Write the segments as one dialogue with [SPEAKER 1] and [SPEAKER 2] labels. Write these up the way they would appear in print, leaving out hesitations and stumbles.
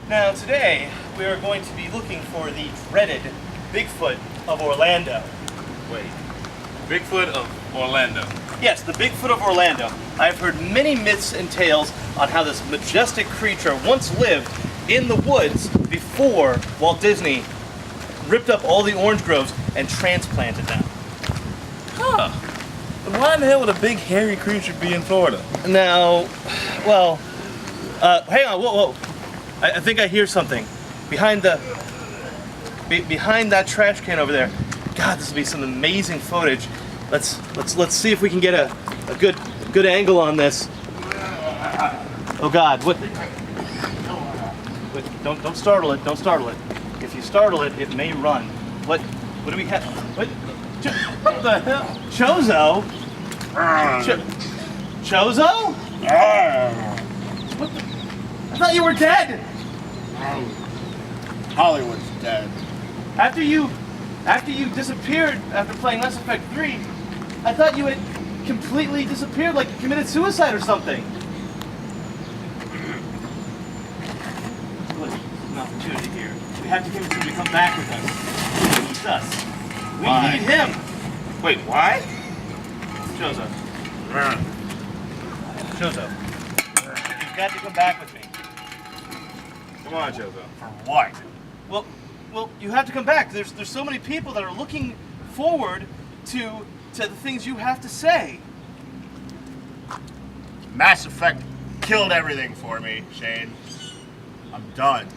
[SPEAKER 1] Now today, we are going to be looking for the dreaded Bigfoot of Orlando.
[SPEAKER 2] Wait, Bigfoot of Orlando?
[SPEAKER 1] Yes, the Bigfoot of Orlando. I've heard many myths and tales on how this majestic creature once lived in the woods before Walt Disney ripped up all the orange groves and transplanted them.
[SPEAKER 2] Huh. Then why in the hell would a big hairy creature be in Florida?
[SPEAKER 1] Now, well, hang on, whoa. I think I hear something behind behind that trash can over there. God, this will be some amazing footage. Let's see if we can get a good angle on this. Oh God, what? Wait, don't startle it. Don't startle it. If you startle it, it may run. What do we have? What the hell? Chozo? Chozo? What the? I thought you were dead.
[SPEAKER 3] Hollywood's dead.
[SPEAKER 1] After you disappeared after playing Mass Effect 3, I thought you had completely disappeared, like you committed suicide or something. Look, an opportunity here. We have to convince him to come back with us. He needs us. We need him.
[SPEAKER 2] Wait, why?
[SPEAKER 1] Chozo. Chozo. You've got to come back with me.
[SPEAKER 2] Come on, Chozo.
[SPEAKER 3] For what?
[SPEAKER 1] Well, you have to come back. There's so many people that are looking forward to the things you have to say.
[SPEAKER 3] Mass Effect killed everything for me, Shane. I'm done.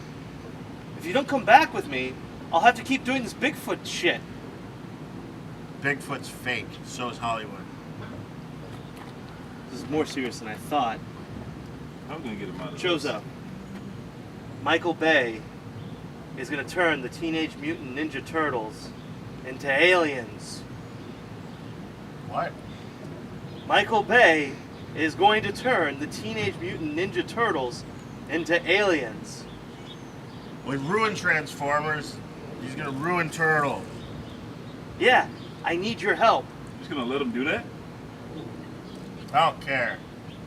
[SPEAKER 1] If you don't come back with me, I'll have to keep doing this Bigfoot shit.
[SPEAKER 3] Bigfoot's fake. So is Hollywood.
[SPEAKER 1] This is more serious than I thought.
[SPEAKER 2] I'm gonna get him out of
[SPEAKER 1] Chozo. Michael Bay is going to turn the Teenage Mutant Ninja Turtles into aliens.
[SPEAKER 3] What?
[SPEAKER 1] Michael Bay is going to turn the Teenage Mutant Ninja Turtles into aliens.
[SPEAKER 3] We ruined Transformers. He's gonna ruin Turtles.
[SPEAKER 1] Yeah, I need your help.
[SPEAKER 2] Just gonna let him do that?
[SPEAKER 3] I don't care.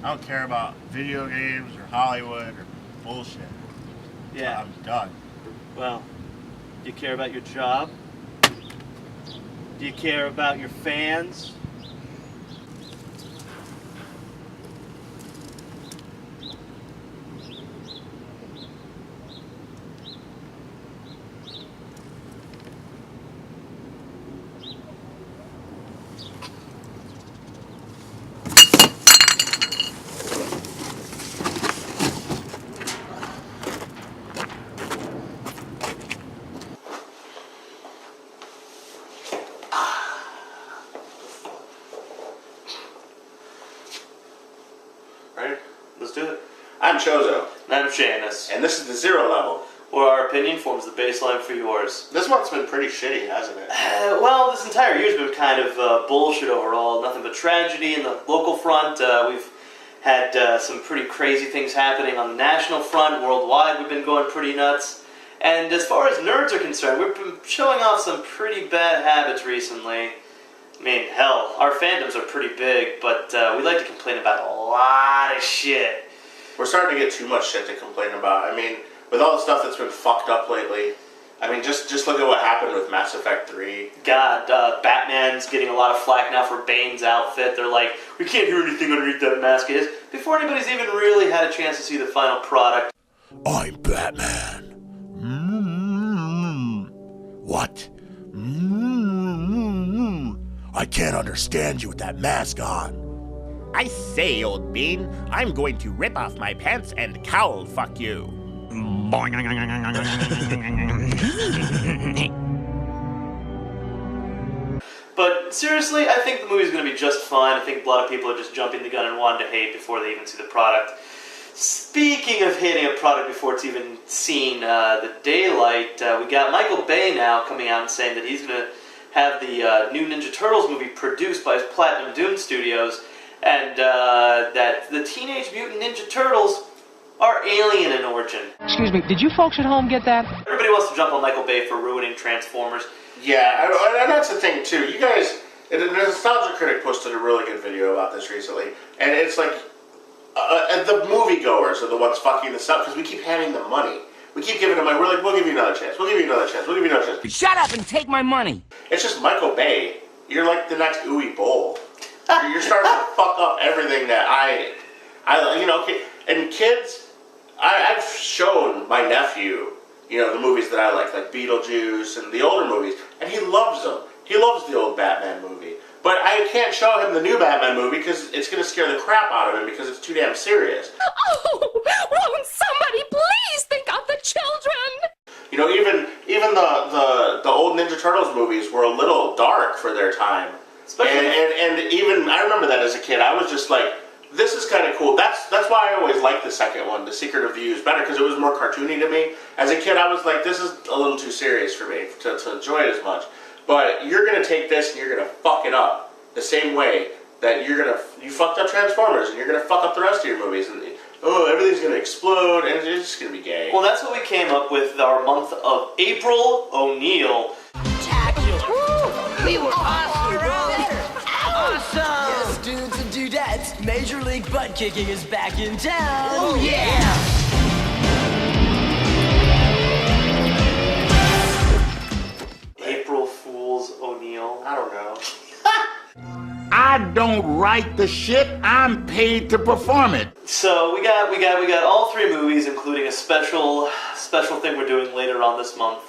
[SPEAKER 3] I don't care about video games or Hollywood or bullshit.
[SPEAKER 1] Yeah.
[SPEAKER 3] I'm done.
[SPEAKER 1] Well, do you care about your job? Do you care about your fans?
[SPEAKER 3] Ready?
[SPEAKER 1] Let's do it.
[SPEAKER 3] I'm Chozo,
[SPEAKER 1] And I'm Shamus,
[SPEAKER 3] and this is the Zero Level.
[SPEAKER 1] where our opinion forms the baseline for yours.
[SPEAKER 3] This month's been pretty shitty, hasn't it?
[SPEAKER 1] Well, this entire year's been kind of bullshit overall. Nothing but tragedy in the local front. We've had some pretty crazy things happening on the national front. Worldwide, we've been going pretty nuts. And as far as nerds are concerned, we've been showing off some pretty bad habits recently. I mean, hell, our fandoms are pretty big, but we like to complain about a lot of shit.
[SPEAKER 4] We're starting to get too much shit to complain about. I mean, with all the stuff that's been fucked up lately, I mean, just look at what happened with Mass Effect 3.
[SPEAKER 1] God, Batman's getting a lot of flack now for Bane's outfit. They're like, we can't hear anything underneath that mask is. Before anybody's even really had a chance to see the final product.
[SPEAKER 5] I'm Batman. What? I can't understand you with that mask on.
[SPEAKER 6] I say, old bean, I'm going to rip off my pants and cowl fuck you.
[SPEAKER 1] But seriously, I think the movie's going to be just fine. I think a lot of people are just jumping the gun and wanting to hate before they even see the product. Speaking of hating a product before it's even seen the daylight, we got Michael Bay now coming out and saying that he's going to have the new Ninja Turtles movie produced by his Platinum Dune Studios, and that the Teenage Mutant Ninja Turtles are alien in origin.
[SPEAKER 7] Excuse me, did you folks at home get that?
[SPEAKER 1] Everybody wants to jump on Michael Bay for ruining Transformers.
[SPEAKER 4] Yeah, and that's the thing, too. You guys, the Nostalgia Critic posted a really good video about this recently, and it's like, the moviegoers are the ones fucking this up, because we keep handing them money. We keep giving him money. We're like, we'll give you another chance. We'll give you another chance. We'll give you another chance.
[SPEAKER 6] Shut up and take my money.
[SPEAKER 4] It's just Michael Bay. You're like the next Uwe Boll. You're starting to fuck up everything that I and kids, I've shown my nephew, the movies that I like Beetlejuice and the older movies, and he loves them. He loves the old Batman movie. But I can't show him the new Batman movie because it's going to scare the crap out of him because it's too damn serious.
[SPEAKER 8] Oh, won't somebody please think of the children?
[SPEAKER 4] Even the old Ninja Turtles movies were a little dark for their time. And even, I remember that as a kid, I was just like, this is kind of cool. That's why I always liked the second one, The Secret of the Ooze, better because it was more cartoony to me. As a kid, I was like, this is a little too serious for me to enjoy it as much. But you're going to take this and you're going to fuck it up the same way that you fucked up Transformers and you're going to fuck up the rest of your movies. And everything's going to explode and it's just going to be gay.
[SPEAKER 1] Well, that's what we came up with our month of April O'Neil.
[SPEAKER 8] We were awesome, bro.
[SPEAKER 9] Awesome! Yes, dudes and dudettes, Major League Butt Kicking is back in town!
[SPEAKER 8] Oh, yeah!
[SPEAKER 1] April Fool's O'Neil. I don't know.
[SPEAKER 6] I don't write the shit. I'm paid to perform it.
[SPEAKER 1] So we got all three movies, including a special thing we're doing later on this month,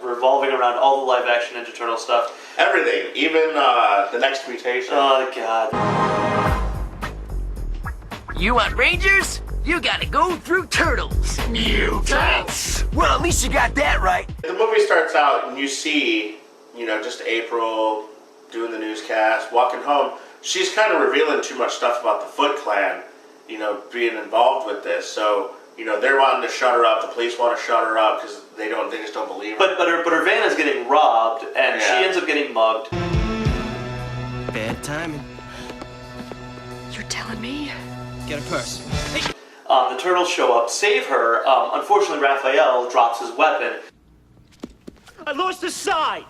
[SPEAKER 1] revolving around all the live-action Ninja Turtle stuff.
[SPEAKER 4] Everything, even the next mutation.
[SPEAKER 1] Oh God!
[SPEAKER 9] You want Rangers? You gotta go through Turtles.
[SPEAKER 5] Mutants!
[SPEAKER 9] Well, at least you got that right.
[SPEAKER 4] The movie starts out and you see, just April doing the newscast, walking home. She's kind of revealing too much stuff about the Foot Clan, being involved with this. So, they're wanting to shut her up. The police want to shut her up because they just don't believe her.
[SPEAKER 1] But her van is getting robbed, and she ends up getting mugged.
[SPEAKER 9] Bad timing.
[SPEAKER 8] You're telling me?
[SPEAKER 9] Get a purse.
[SPEAKER 1] The turtles show up, save her. Unfortunately, Raphael drops his weapon.
[SPEAKER 2] I lost the side.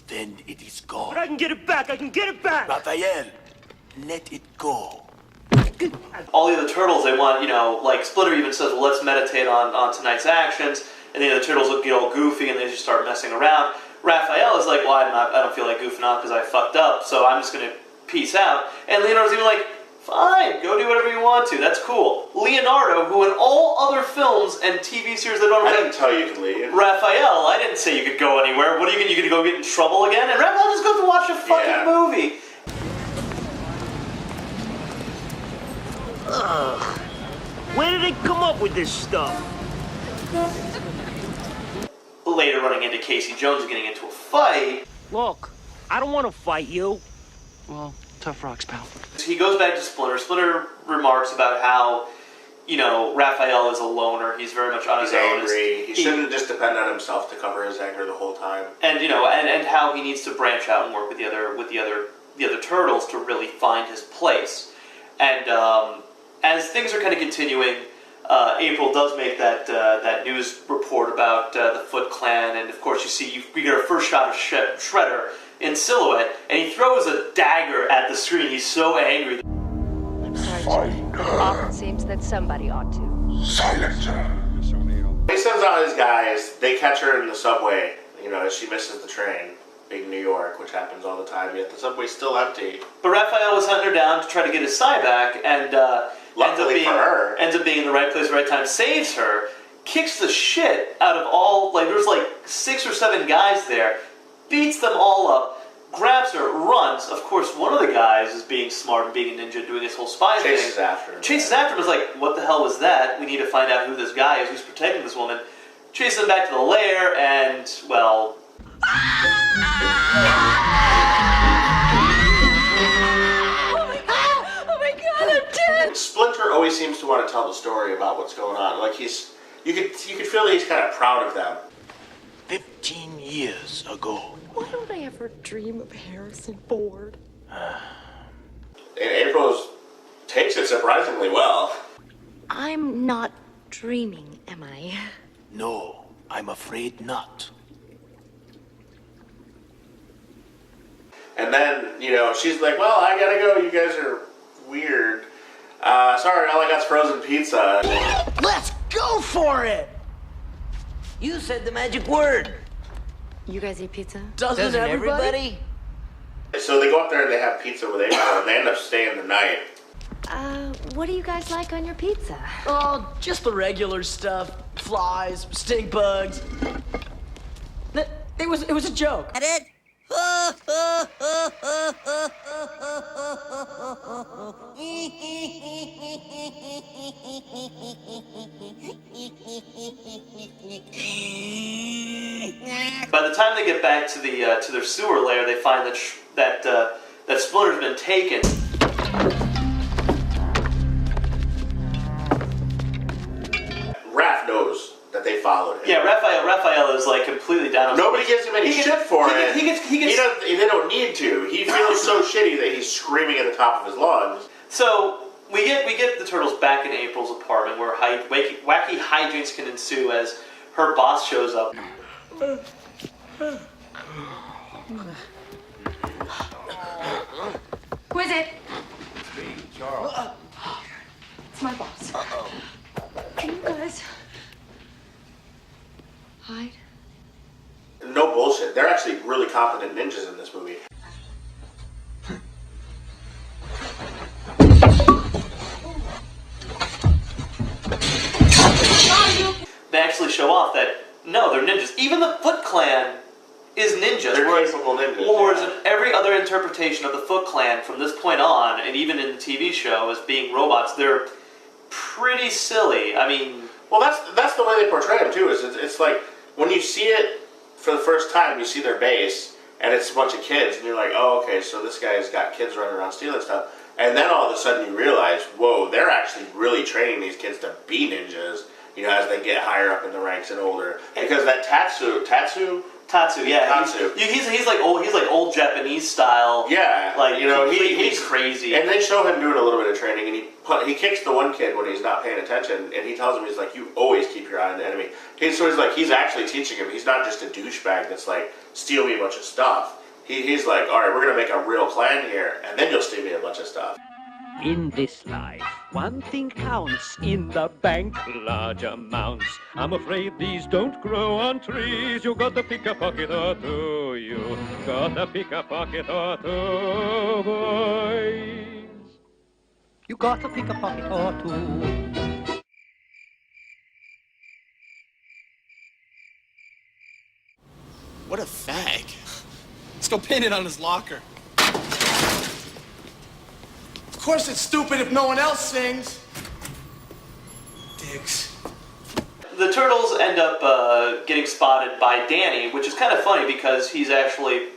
[SPEAKER 5] Then it is gone.
[SPEAKER 2] But I can get it back. I can get it back.
[SPEAKER 5] Raphael, let it go.
[SPEAKER 1] All the other turtles, they want, like Splitter even says, well, let's meditate on tonight's actions. And the other turtles get all goofy and they just start messing around. Raphael is like, well, I don't feel like goofing off because I fucked up, so I'm just going to peace out. And Leonardo's even like, fine, go do whatever you want to. That's cool. Leonardo, who in all other films and TV series that don't...
[SPEAKER 4] I didn't tell you could leave.
[SPEAKER 1] Raphael, I didn't say you could go anywhere. What are you going to go get in trouble again? And Raphael just goes to watch a fucking movie.
[SPEAKER 2] Where did they come up with this stuff?
[SPEAKER 1] Later running into Casey Jones and getting into a fight.
[SPEAKER 2] Look, I don't want to fight you.
[SPEAKER 7] Well, tough rocks, pal.
[SPEAKER 1] He goes back to Splinter. Splinter remarks about how, Raphael is a loner. He's very much on his own.
[SPEAKER 4] He's angry. He shouldn't just depend on himself to cover his anger the whole time.
[SPEAKER 1] And and how he needs to branch out and work with the other turtles to really find his place. And as things are kind of continuing, April does make that news report about the Foot Clan, and of course we get our first shot of Shredder in silhouette, and he throws a dagger at the screen. He's so angry.
[SPEAKER 8] I'm sorry, Jim, but it often seems that somebody ought to.
[SPEAKER 5] Silence her.
[SPEAKER 4] He sends out his guys. They catch her in the subway, as she misses the train. Being New York, which happens all the time, yet the subway's still empty.
[SPEAKER 1] But Raphael was hunting her down to try to get his Sai back, and
[SPEAKER 4] luckily for her,
[SPEAKER 1] ends up being in the right place, right time, saves her, kicks the shit out of all, there's 6 or 7 guys there, beats them all up, grabs her, runs. Of course, one of the guys is being smart and being a ninja, doing his whole spy thing.
[SPEAKER 4] Chases after him.
[SPEAKER 1] Chases after him, is like, what the hell was that? We need to find out who this guy is, who's protecting this woman. Chases him back to the lair, and, well...
[SPEAKER 8] Oh my god, I'm dead!
[SPEAKER 4] Splinter always seems to want to tell the story about what's going on. You could feel that he's kind of proud of them.
[SPEAKER 5] 15 years ago.
[SPEAKER 8] Why don't I ever dream of Harrison Ford?
[SPEAKER 4] And April takes it surprisingly well.
[SPEAKER 8] I'm not dreaming, am I?
[SPEAKER 5] No, I'm afraid not.
[SPEAKER 4] And then, she's like, well, I gotta go. You guys are weird. Sorry, all I got's frozen pizza.
[SPEAKER 9] Let's go for it! You said the magic word.
[SPEAKER 8] You guys eat pizza?
[SPEAKER 9] Doesn't everybody?
[SPEAKER 4] So they go up there and they have pizza with April, and they end up staying the night.
[SPEAKER 8] What do you guys like on your pizza?
[SPEAKER 9] Oh, just the regular stuff. Flies, stink bugs. It was a joke.
[SPEAKER 1] By the time they get back to the to their sewer lair, they find that Splinter's been taken.
[SPEAKER 4] Raph knows that they followed him.
[SPEAKER 1] Yeah, Raphael is like completely down.
[SPEAKER 4] Nobody gives him any shit for it. They don't need to. He feels so shitty that he's screaming at the top of his lungs.
[SPEAKER 1] So we get the turtles back in April's apartment, where wacky hijinks can ensue as her boss shows up.
[SPEAKER 8] Who is it? It's my boss. Can you guys hide?
[SPEAKER 4] No bullshit. They're actually really competent ninjas in this movie.
[SPEAKER 1] They actually show off that, no, they're ninjas. Even the Foot Clan is ninjas.
[SPEAKER 4] They're capable ninjas.
[SPEAKER 1] Whereas in every other interpretation of the Foot Clan from this point on, and even in the TV show as being robots, they're pretty silly. I mean...
[SPEAKER 4] Well, that's the way they portray them, too. It's like, when you see it for the first time, you see their base, and it's a bunch of kids, and you're like, oh, okay, so this guy's got kids running around stealing stuff. And then all of a sudden you realize, whoa, they're actually really training these kids to be ninjas, you know, as they get higher up in the ranks and older. Because that Tatsu,
[SPEAKER 1] yeah.
[SPEAKER 4] Tatsu.
[SPEAKER 1] He's like old Japanese style.
[SPEAKER 4] Yeah,
[SPEAKER 1] like, you know,
[SPEAKER 4] he's
[SPEAKER 1] crazy.
[SPEAKER 4] And they show him doing a little bit of training, and he kicks the one kid when he's not paying attention, and he tells him, he's like, you always keep your eye on the enemy. So he's like, he's actually teaching him. He's not just a douchebag that's like, steal me a bunch of stuff. He's like, all right, we're gonna make a real clan here, and then you'll steal me a bunch of stuff.
[SPEAKER 10] In this life, one thing counts. In the bank, large amounts. I'm afraid these don't grow on trees. You gotta pick a pocket or two. You gotta pick a pocket or two, boys. You gotta pick a pocket or two.
[SPEAKER 2] What a fag. Let's go pin it on his locker. Of course it's stupid if no one else sings. Dicks.
[SPEAKER 1] The turtles end up getting spotted by Danny, which is kind of funny because he's actually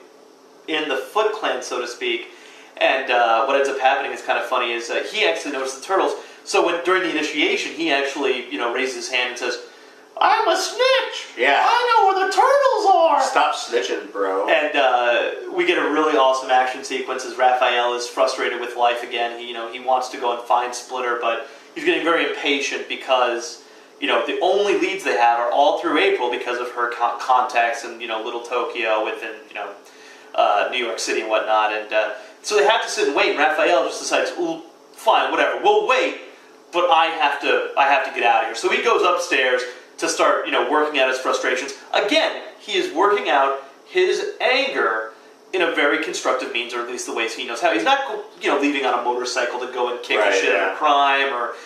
[SPEAKER 1] in the Foot Clan, so to speak. And what ends up happening is kind of funny is he actually noticed the turtles. So during the initiation, he actually, you know, raises his hand and says, "I'm a snitch.
[SPEAKER 4] Yeah.
[SPEAKER 1] I know where the turtles are."
[SPEAKER 4] Stop snitching, bro.
[SPEAKER 1] And we get a really awesome action sequence as Raphael is frustrated with life again. He wants to go and find Splinter, but he's getting very impatient because, you know, the only leads they have are all through April because of her contacts in, you know, Little Tokyo within, you know, New York City and whatnot. And so they have to sit and wait. And Raphael just decides, "Well, fine, whatever. We'll wait, but I have to get out of here." So he goes upstairs to start, you know, working out his frustrations. Again, he is working out his anger in a very constructive means, or at least the ways he knows how. He's not, you know, leaving on a motorcycle to go and kick the shit out of crime, or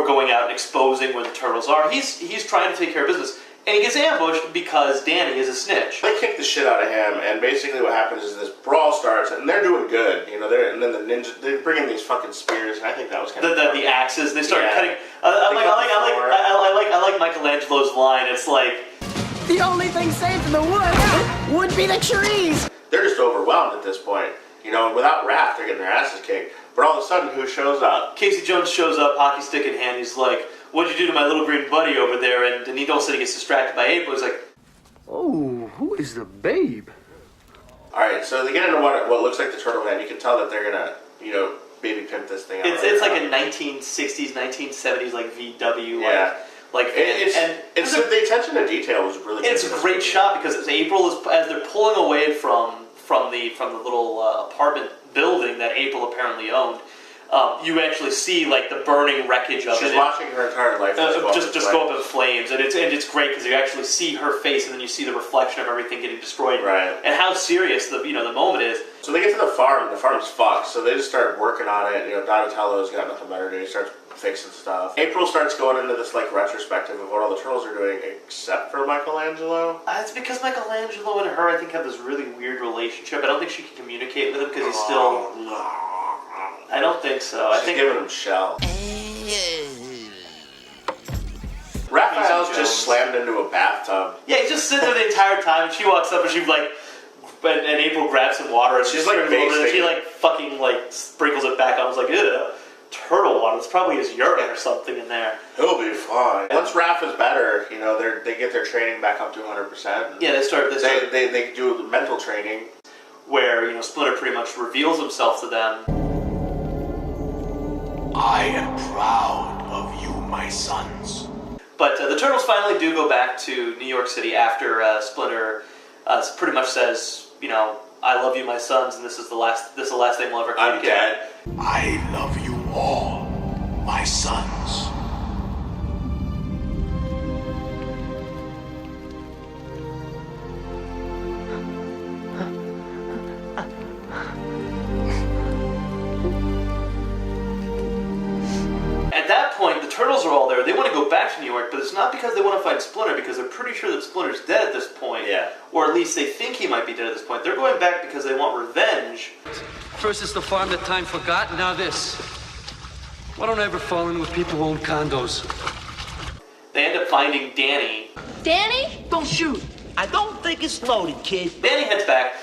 [SPEAKER 1] going out and exposing where the turtles are. He's trying to take care of business. And he gets ambushed because Danny is a snitch.
[SPEAKER 4] They kick the shit out of him, and basically what happens is this brawl starts, and they're doing good, you know. And then the ninjas, they bring in these fucking spears, and I think that was kind of
[SPEAKER 1] the axes. They start cutting. I like Michelangelo's line. It's like,
[SPEAKER 9] the only thing safe in the woods would be the trees.
[SPEAKER 4] They're just overwhelmed at this point, you know. And without Raph, they're getting their asses kicked. But all of a sudden, who shows up?
[SPEAKER 1] Casey Jones shows up, hockey stick in hand. He's like, "What'd you do to my little green buddy over there?" And he all of a sudden gets distracted by April. He's like,
[SPEAKER 7] "Oh, who is the babe?"
[SPEAKER 4] Alright, so they get into what looks like the turtle head. You can tell that they're gonna, you know, baby pimp this thing out.
[SPEAKER 1] It's like a 1960s, 1970s, like VW,
[SPEAKER 4] yeah.
[SPEAKER 1] It's
[SPEAKER 4] the attention to detail was really good.
[SPEAKER 1] It's a great shot because it's April as they're pulling away from the little apartment building that April apparently owned. you actually see like the burning wreckage of it.
[SPEAKER 4] She's watching her entire life
[SPEAKER 1] just go up in flames, and it's great because you actually see her face, and then you see the reflection of everything getting destroyed,
[SPEAKER 4] right?
[SPEAKER 1] And how serious the moment is.
[SPEAKER 4] So they get to the farm, and the farm's fucked. So they just start working on it. Donatello's got nothing better to do. He starts fixing stuff. April starts going into this like retrospective of what all the turtles are doing, except for Michelangelo.
[SPEAKER 1] It's because Michelangelo and her, I think, have this really weird relationship. I don't think she can communicate with him because he's still. I don't think so.
[SPEAKER 4] She's giving him shell. Raphael's just slammed into a bathtub.
[SPEAKER 1] Yeah, he's just sitting there the entire time, and she walks up and she like, and April grabs some water and
[SPEAKER 4] she's like, and
[SPEAKER 1] she like fucking like sprinkles it back on. I was like, ew, turtle water. It's probably his urine or something in there.
[SPEAKER 4] He'll be fine. Once Raph is better, they get their training back up to 100%.
[SPEAKER 1] Yeah,
[SPEAKER 4] they do mental training,
[SPEAKER 1] where Splinter pretty much reveals himself to them.
[SPEAKER 5] I am proud of you, my sons.
[SPEAKER 1] But the Turtles finally do go back to New York City after Splinter pretty much says, I love you, my sons, and this is the last thing we'll ever communicate.
[SPEAKER 4] I'm dead.
[SPEAKER 5] I love you all, my sons.
[SPEAKER 1] At that point, the Turtles are all there. They want to go back to New York, but it's not because they want to find Splinter, because they're pretty sure that Splinter's dead at this point.
[SPEAKER 4] Yeah.
[SPEAKER 1] Or at least they think he might be dead at this point. They're going back because they want revenge.
[SPEAKER 11] First it's the farm that time forgot, now this. Why don't I ever fall in with people who own condos?
[SPEAKER 1] They end up finding Danny.
[SPEAKER 8] Danny?
[SPEAKER 9] Don't shoot. I don't think it's loaded, kid.
[SPEAKER 1] Danny heads back.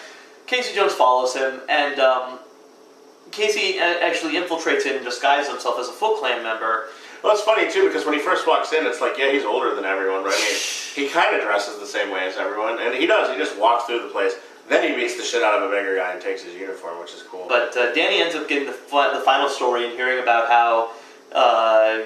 [SPEAKER 1] Casey Jones follows him, and Casey actually infiltrates him and disguises himself as a Foot Clan member.
[SPEAKER 4] Well, it's funny, too, because when he first walks in, it's like, yeah, he's older than everyone, right? He kind of dresses the same way as everyone, and he does. He just walks through the place. Then he beats the shit out of a bigger guy and takes his uniform, which is cool.
[SPEAKER 1] But Danny ends up getting the final story and hearing about how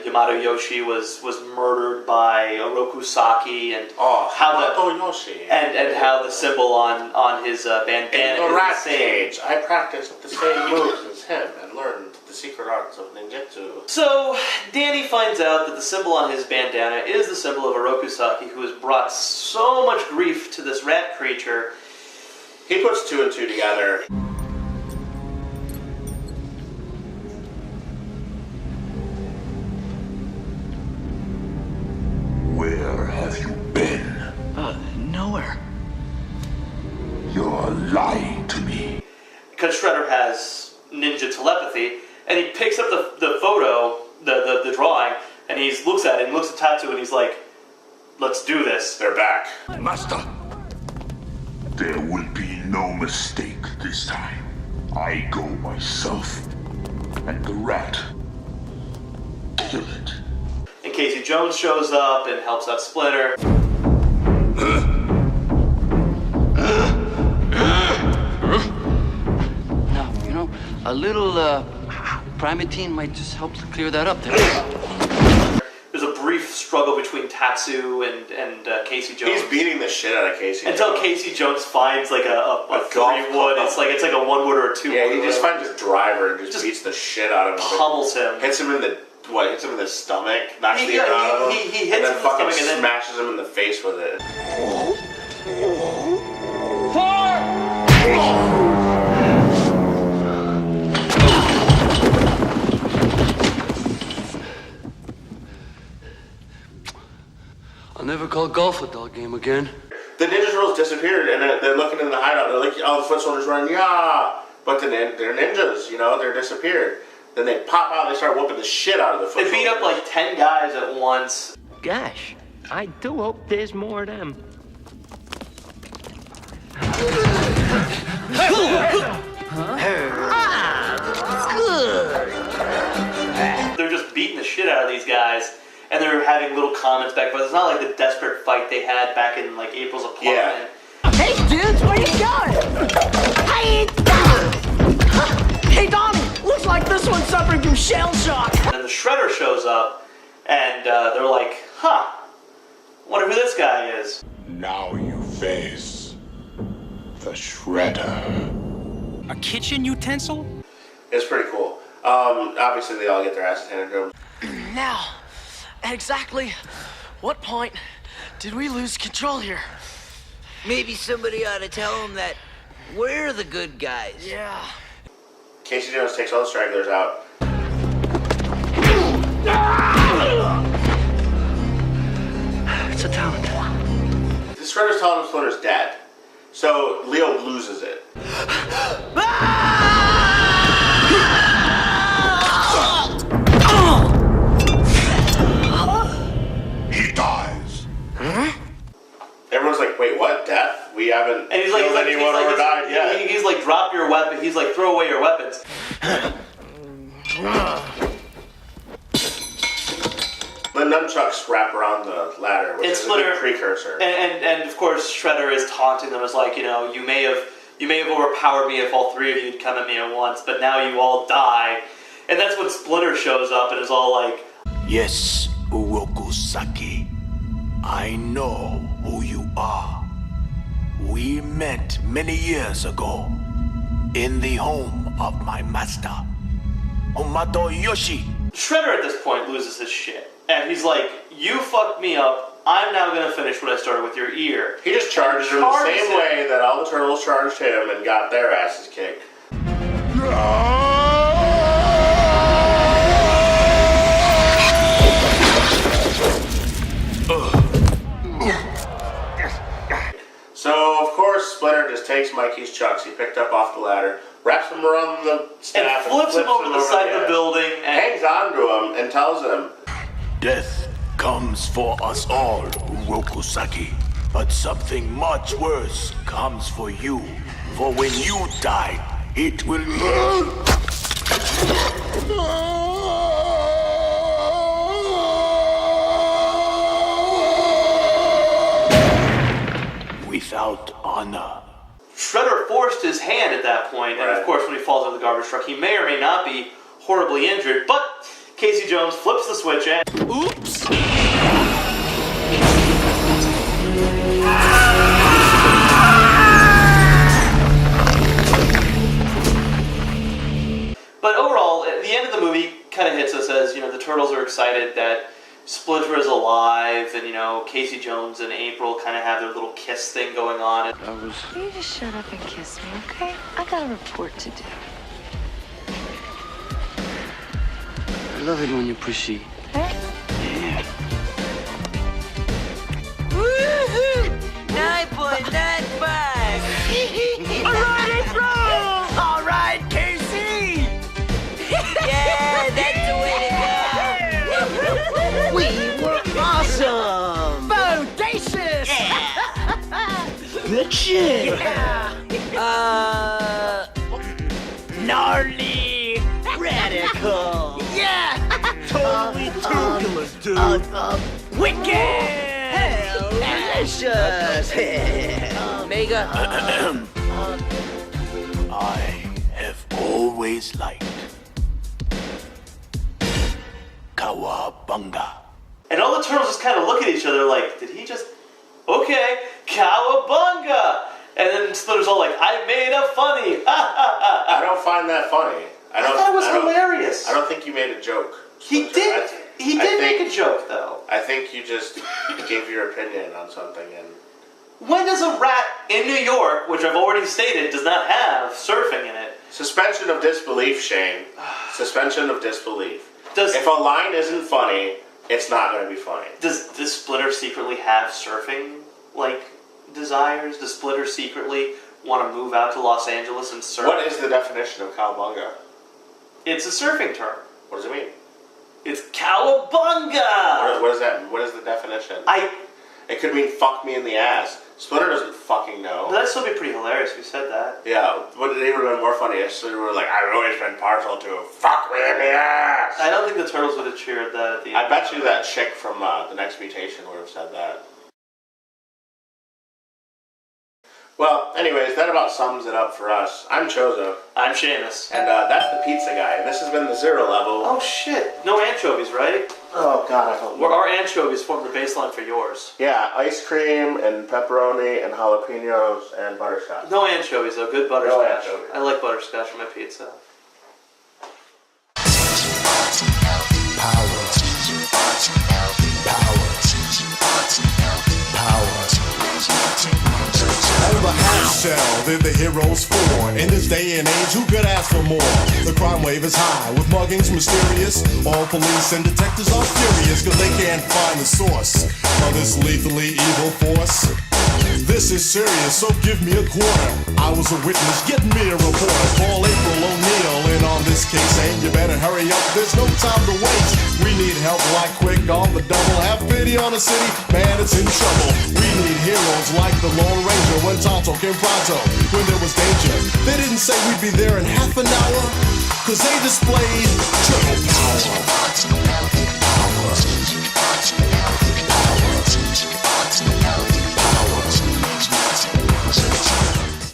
[SPEAKER 1] Yamato Yoshi was murdered by Oroku Saki, and
[SPEAKER 4] Yoshi,
[SPEAKER 1] and how the symbol on his bandana
[SPEAKER 4] in the rat
[SPEAKER 1] is the same.
[SPEAKER 4] cage, I practiced the same moves as him and learned the secret arts of ninjutsu.
[SPEAKER 1] So Danny finds out that the symbol on his bandana is the symbol of Oroku Saki, who has brought so much grief to this rat creature.
[SPEAKER 4] He puts two and two together.
[SPEAKER 5] Where have you been?
[SPEAKER 9] Nowhere.
[SPEAKER 5] You're lying to me.
[SPEAKER 1] Because Shredder has ninja telepathy, and he picks up the photo, the drawing, and he looks at it, and looks at Tatsu, and he's like, let's do this.
[SPEAKER 4] They're back.
[SPEAKER 5] Master, there will be no mistake this time. I go myself, and the rat, kill it.
[SPEAKER 1] And Casey Jones shows up and helps out Splinter.
[SPEAKER 11] Now, a little Primatine might just help to clear that up there.
[SPEAKER 1] There's a brief struggle between Tatsu and Casey Jones.
[SPEAKER 4] He's beating the shit out of Casey
[SPEAKER 1] until
[SPEAKER 4] Jones.
[SPEAKER 1] Casey Jones finds like a 3-wood. It's like a 1-wood or a 2-wood.
[SPEAKER 4] Yeah, he just finds a driver and just beats the shit out of him.
[SPEAKER 1] Pummels him.
[SPEAKER 4] Hits him in the stomach, knocks the air out of him.
[SPEAKER 1] He hits him in the
[SPEAKER 4] fucking
[SPEAKER 1] stomach and then
[SPEAKER 4] smashes him in the face with it.
[SPEAKER 11] I'll never call golf a dull game again.
[SPEAKER 4] The Ninja Turtles disappeared, and they're looking in the hideout. They're like, oh, the foot soldiers running, yeah. But they're ninjas, they're disappeared. Then they pop out and they start whooping the shit out of the foot
[SPEAKER 1] They beat up like 10 guys at once.
[SPEAKER 10] Gosh, I do hope there's more of them.
[SPEAKER 1] They're just beating the shit out of these guys, and they're having little comments back, but it's not like the desperate fight they had back in like April's apartment.
[SPEAKER 4] Yeah.
[SPEAKER 9] Hey, dudes, where you going? Hey, Donnie, looks like this one's suffering from shell shock.
[SPEAKER 1] And then the Shredder shows up, and they're like, huh, wonder who this guy is.
[SPEAKER 5] Now you face the Shredder.
[SPEAKER 12] A kitchen utensil?
[SPEAKER 4] It's pretty cool. Obviously, they all get their asses handed to them.
[SPEAKER 9] Now, at exactly what point did we lose control here?
[SPEAKER 12] Maybe somebody ought to tell them that we're the good guys.
[SPEAKER 9] Yeah.
[SPEAKER 4] Casey Jones takes all the stragglers out.
[SPEAKER 9] It's a talent.
[SPEAKER 4] The Shredder's telling him Splinter's dead. So Leo loses it.
[SPEAKER 5] He dies.
[SPEAKER 4] Everyone's like, wait, what? Death? We haven't
[SPEAKER 1] And
[SPEAKER 4] killed anyone or died yet.
[SPEAKER 1] He's like, drop your weapon. He's like, throw away your weapons.
[SPEAKER 4] The nunchucks wrap around the ladder, which is a good precursor.
[SPEAKER 1] And of course, Shredder is taunting them as like, you know, you may have overpowered me if all three of you had come at me at once, but now you all die. And that's when Splinter shows up and is all like,
[SPEAKER 5] Yes, Uroku Saki. I know who you are. We met many years ago in the home of my master, Homato Yoshi.
[SPEAKER 1] Shredder at this point loses his shit. And he's like, you fucked me up. I'm now going to finish what I started with your ear.
[SPEAKER 4] He just charges him the same way that all the turtles charged him and got their asses kicked. So, of course, Splinter just takes Mikey's chucks he picked up off the ladder, wraps them around the staff,
[SPEAKER 1] and flips him over the side of the building, and
[SPEAKER 4] hangs on to him and tells him,
[SPEAKER 5] Death comes for us all, Uroku Saki. But something much worse comes for you. For when you die, it will without honor.
[SPEAKER 1] Shredder forced his hand at that point, and of course when he falls into the garbage truck, he may or may not be horribly injured, but Casey Jones flips the switch and... Oops! But overall, at the end of the movie kind of hits us as, you know, the Turtles are excited that Splinter is alive, and, you know, Casey Jones and April kind of have their little kiss thing going on.
[SPEAKER 13] Will you just shut up and kiss me, okay? I got a report to do.
[SPEAKER 11] I love it when you're pushy.
[SPEAKER 13] Hey?
[SPEAKER 11] Yeah.
[SPEAKER 12] Woohoo! 9.95!
[SPEAKER 9] Alright, April! Alright, Casey!
[SPEAKER 12] Yeah, that's the way to go!
[SPEAKER 9] We were awesome! Bodacious! Good shit!
[SPEAKER 12] Yeah!
[SPEAKER 9] Gnarly! Radical! Yeah!
[SPEAKER 5] Totally toothless, dude.
[SPEAKER 9] Wicked!
[SPEAKER 12] Delicious! Mega!
[SPEAKER 5] I have always liked Kawabunga.
[SPEAKER 1] And all the Turtles just kind of look at each other like, did he just... Okay, Cowabunga! And then Splinter's all like, I made a funny!
[SPEAKER 4] I don't find that funny.
[SPEAKER 1] I thought it was hilarious.
[SPEAKER 4] I don't think you made a joke.
[SPEAKER 1] He did make a joke, though.
[SPEAKER 4] I think you just gave your opinion on something. And
[SPEAKER 1] when does a rat in New York, which I've already stated does not have surfing in it...
[SPEAKER 4] Suspension of disbelief, Shane. Suspension of disbelief. If a line isn't funny, it's not going to be funny.
[SPEAKER 1] Does Splinter secretly have surfing, like, desires? Does Splinter secretly want to move out to Los Angeles and surf?
[SPEAKER 4] What is the definition of cowabunga?
[SPEAKER 1] It's a surfing term.
[SPEAKER 4] What does it mean?
[SPEAKER 1] It's cowabunga!
[SPEAKER 4] What is that? What is the definition? It could mean fuck me in the ass. Splinter doesn't fucking know.
[SPEAKER 1] But that'd still be pretty hilarious if we said that.
[SPEAKER 4] Yeah, but it would have been more funny if Splinter were like, I've always been partial to fuck me in the ass.
[SPEAKER 1] I don't think the Turtles would have cheered that at the end.
[SPEAKER 4] I bet you that chick from The Next Mutation would have said that. Well, anyways, that about sums it up for us. I'm Chozo.
[SPEAKER 1] I'm Shamus.
[SPEAKER 4] And that's the pizza guy. And this has been the Zero Level.
[SPEAKER 1] Oh shit, no anchovies, right?
[SPEAKER 4] Oh god, I hope not.
[SPEAKER 1] Our anchovies form the baseline for yours.
[SPEAKER 4] Yeah, ice cream and pepperoni and jalapenos and butterscotch.
[SPEAKER 1] No anchovies though, good butterscotch.
[SPEAKER 4] No anchovies.
[SPEAKER 1] I like butterscotch on my pizza.
[SPEAKER 14] On the half shell, they're the heroes for. In this day and age, who could ask for more? The crime wave is high, with muggings mysterious. All police and detectives are furious, cause they can't find the source of this lethally evil force. This is serious, so give me a quarter. I was a witness, get me a reporter. Call April O'Neil in on this case, and you better hurry up, there's no time to waste. We need help like quick on the double. Have pity on the city, man, it's in trouble. We need heroes like the Lone Ranger when Tonto came pronto, when there was danger. They didn't say we'd be there in half an hour, cause they displayed triple power.